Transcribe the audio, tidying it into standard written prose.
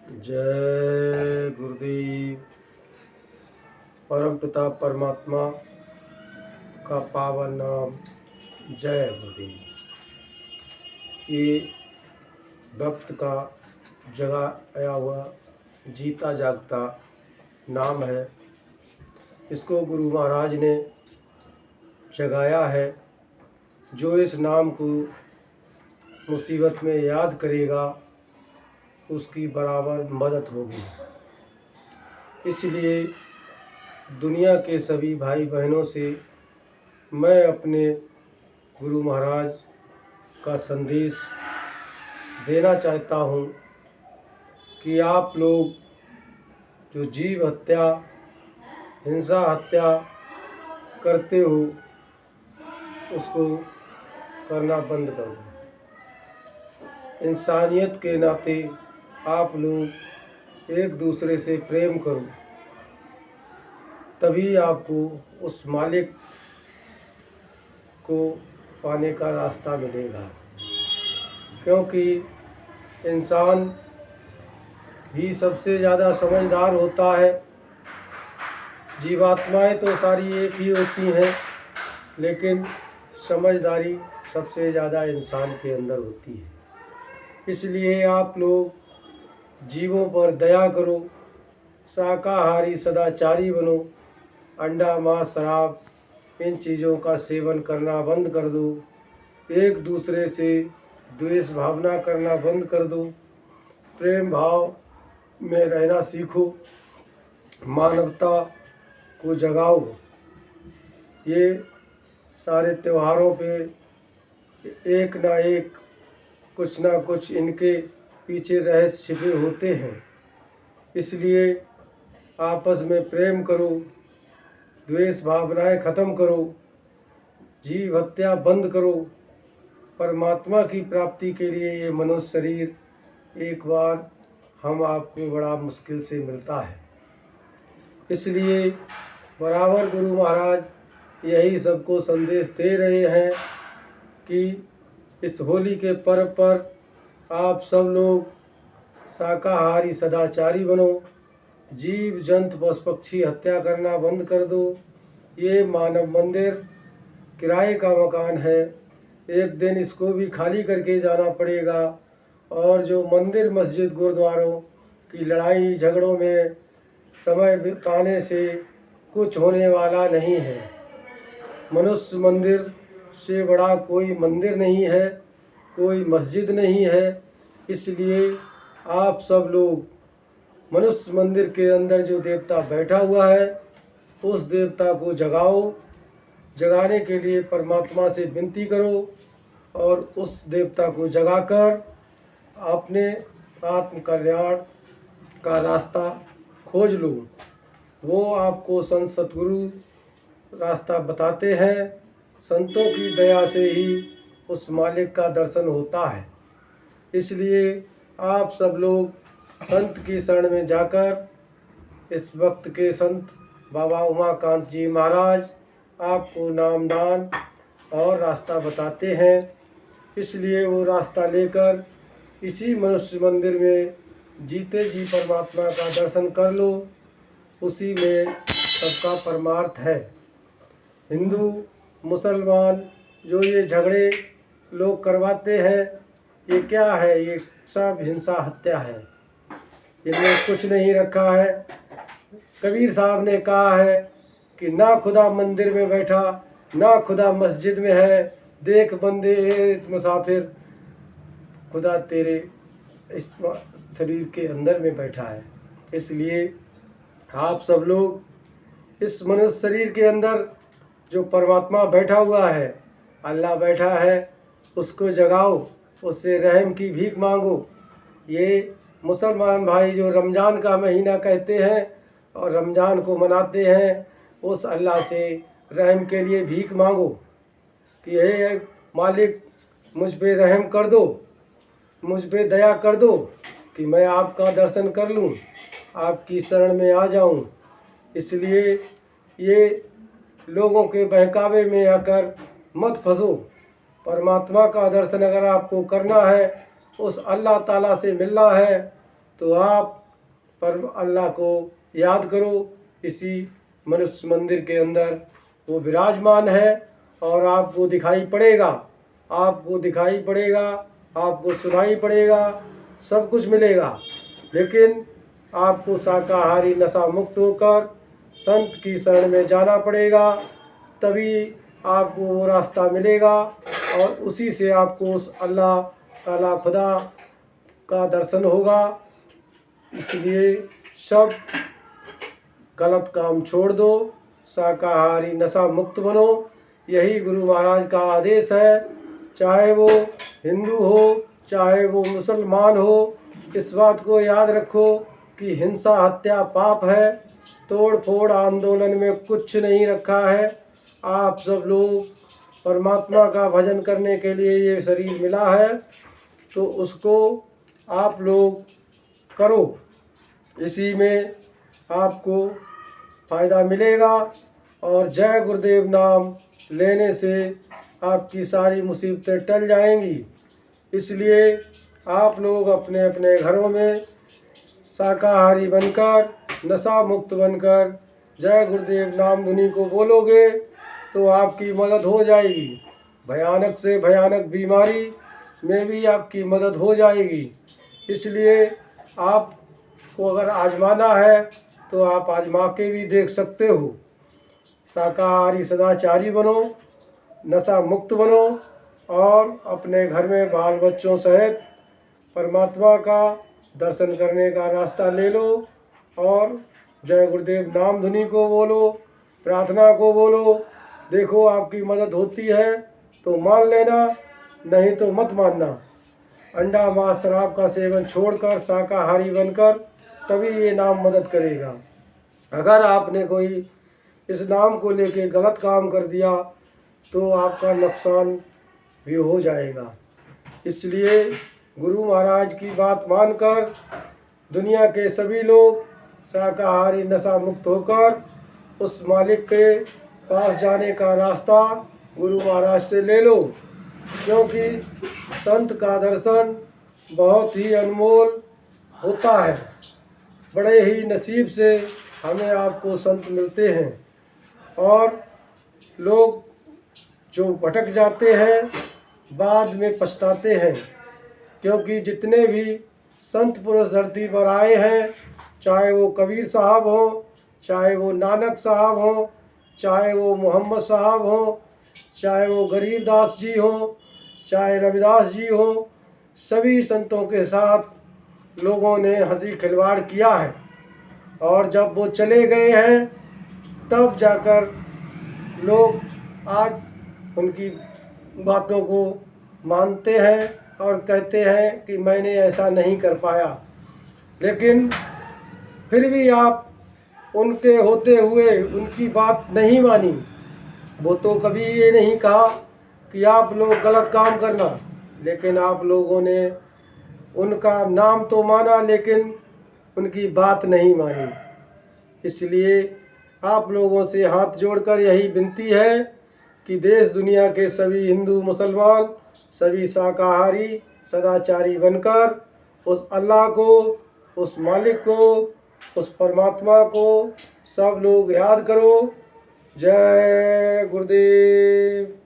जय गुरुदेव। परम पिता परमात्मा का पावन नाम जय गुरुदेव। ये भक्त का जगाया हुआ जीता जागता नाम है। इसको गुरु महाराज ने जगाया है। जो इस नाम को मुसीबत में याद करेगा उसकी बराबर मदद होगी। इसलिए दुनिया के सभी भाई बहनों से मैं अपने गुरु महाराज का संदेश देना चाहता हूँ कि आप लोग जो जीव हत्या, हिंसा हत्या करते हो उसको करना बंद कर दो। इंसानियत के नाते आप लोग एक दूसरे से प्रेम करो, तभी आपको उस मालिक को पाने का रास्ता मिलेगा। क्योंकि इंसान ही सबसे ज़्यादा समझदार होता है। जीवात्माएं तो सारी एक ही होती हैं, लेकिन समझदारी सबसे ज़्यादा इंसान के अंदर होती है। इसलिए आप लोग जीवों पर दया करो, शाकाहारी सदाचारी बनो, अंडा मांस शराब इन चीज़ों का सेवन करना बंद कर दो। एक दूसरे से द्वेष भावना करना बंद कर दो। प्रेम भाव में रहना सीखो, मानवता को जगाओ। ये सारे त्योहारों पे एक ना एक कुछ ना कुछ इनके पीछे रहस्य छिपे होते हैं। इसलिए आपस में प्रेम करो, द्वेष भावनाएं ख़त्म करो, जीव हत्या बंद करो। परमात्मा की प्राप्ति के लिए ये मनुष्य शरीर एक बार हम आपको बड़ा मुश्किल से मिलता है। इसलिए बराबर गुरु महाराज यही सबको संदेश दे रहे हैं कि इस होली के पर्व पर आप सब लोग शाकाहारी सदाचारी बनो, जीव जंतु पशु पक्षी हत्या करना बंद कर दो। ये मानव मंदिर किराए का मकान है, एक दिन इसको भी खाली करके जाना पड़ेगा। और जो मंदिर मस्जिद गुरुद्वारों की लड़ाई झगड़ों में समय बिताने से कुछ होने वाला नहीं है। मनुष्य मंदिर से बड़ा कोई मंदिर नहीं है, कोई मस्जिद नहीं है। इसलिए आप सब लोग मनुष्य मंदिर के अंदर जो देवता बैठा हुआ है उस देवता को जगाओ। जगाने के लिए परमात्मा से विनती करो और उस देवता को जगाकर अपने आत्म कल्याण का रास्ता खोज लो। वो आपको संत सतगुरु रास्ता बताते हैं। संतों की दया से ही उस मालिक का दर्शन होता है। इसलिए आप सब लोग संत की शरण में जाकर इस वक्त के संत बाबा उमाकांत जी महाराज आपको नामदान और रास्ता बताते हैं। इसलिए वो रास्ता लेकर इसी मनुष्य मंदिर में जीते जी परमात्मा का दर्शन कर लो। उसी में सबका परमार्थ है। हिंदू मुसलमान जो ये झगड़े लोग करवाते हैं, ये क्या है? ये सब हिंसा हत्या है। इनमें कुछ नहीं रखा है। कबीर साहब ने कहा है कि ना खुदा मंदिर में बैठा, ना खुदा मस्जिद में है, देख बंदे मुसाफिर, खुदा तेरे इस शरीर के अंदर में बैठा है। इसलिए आप सब लोग इस मनुष्य शरीर के अंदर जो परमात्मा बैठा हुआ है, अल्लाह बैठा है, उसको जगाओ, उससे रहम की भीख मांगो। ये मुसलमान भाई जो रमज़ान का महीना कहते हैं और रमज़ान को मनाते हैं, उस अल्लाह से रहम के लिए भीख मांगो कि हे मालिक मुझ पे रहम कर दो, मुझ पे दया कर दो कि मैं आपका दर्शन कर लूँ, आपकी शरण में आ जाऊँ। इसलिए ये लोगों के बहकावे में आकर मत फंसो। परमात्मा का दर्शन अगर आपको करना है, उस अल्लाह ताला से मिलना है, तो आप पर अल्लाह को याद करो। इसी मनुष्य मंदिर के अंदर वो विराजमान है और आपको दिखाई पड़ेगा, आपको दिखाई पड़ेगा, आपको सुनाई पड़ेगा, सब कुछ मिलेगा। लेकिन आपको शाकाहारी नशा मुक्त होकर संत की शरण में जाना पड़ेगा, तभी आपको वो रास्ता मिलेगा और उसी से आपको उस अल्लाह ताला खुदा का दर्शन होगा। इसलिए सब गलत काम छोड़ दो, शाकाहारी नशा मुक्त बनो। यही गुरु महाराज का आदेश है। चाहे वो हिंदू हो, चाहे वो मुसलमान हो, इस बात को याद रखो कि हिंसा हत्या पाप है। तोड़ फोड़ आंदोलन में कुछ नहीं रखा है। आप सब लोग परमात्मा का भजन करने के लिए ये शरीर मिला है, तो उसको आप लोग करो। इसी में आपको फ़ायदा मिलेगा और जय गुरुदेव नाम लेने से आपकी सारी मुसीबतें टल जाएंगी। इसलिए आप लोग अपने अपने घरों में शाकाहारी बनकर, नशा मुक्त बनकर जय गुरुदेव नाम धुनी को बोलोगे तो आपकी मदद हो जाएगी। भयानक से भयानक बीमारी में भी आपकी मदद हो जाएगी। इसलिए आपको अगर आजमाना है तो आप आजमा के भी देख सकते हो। शाकाहारी सदाचारी बनो, नशा मुक्त बनो और अपने घर में बाल बच्चों सहित परमात्मा का दर्शन करने का रास्ता ले लो और जय गुरुदेव नाम धुनी को बोलो, प्रार्थना को बोलो। देखो आपकी मदद होती है तो मान लेना, नहीं तो मत मानना। अंडा मांस शराब का सेवन छोड़कर शाकाहारी बनकर तभी ये नाम मदद करेगा। अगर आपने कोई इस नाम को लेके गलत काम कर दिया तो आपका नुकसान भी हो जाएगा। इसलिए गुरु महाराज की बात मानकर दुनिया के सभी लोग शाकाहारी नशा मुक्त होकर उस मालिक के पास जाने का रास्ता गुरु महाराज से ले लो, क्योंकि संत का दर्शन बहुत ही अनमोल होता है। बड़े ही नसीब से हमें आपको संत मिलते हैं और लोग जो भटक जाते हैं बाद में पछताते हैं, क्योंकि जितने भी संत पुरुष धरती पर आए हैं, चाहे वो कबीर साहब हो, चाहे वो नानक साहब हो, चाहे वो मोहम्मद साहब हो, चाहे वो गरीबदास जी हो, चाहे रविदास जी हो, सभी संतों के साथ लोगों ने हंसी खिलवाड़ किया है और जब वो चले गए हैं तब जाकर लोग आज उनकी बातों को मानते हैं और कहते हैं कि मैंने ऐसा नहीं कर पाया। लेकिन फिर भी आप उनके होते हुए उनकी बात नहीं मानी। वो तो कभी ये नहीं कहा कि आप लोग गलत काम करना, लेकिन आप लोगों ने उनका नाम तो माना लेकिन उनकी बात नहीं मानी। इसलिए आप लोगों से हाथ जोड़कर यही विनती है कि देश दुनिया के सभी हिंदू मुसलमान सभी शाकाहारी सदाचारी बनकर उस अल्लाह को, उस मालिक को, उस परमात्मा को सब लोग याद करो। जय गुरुदेव।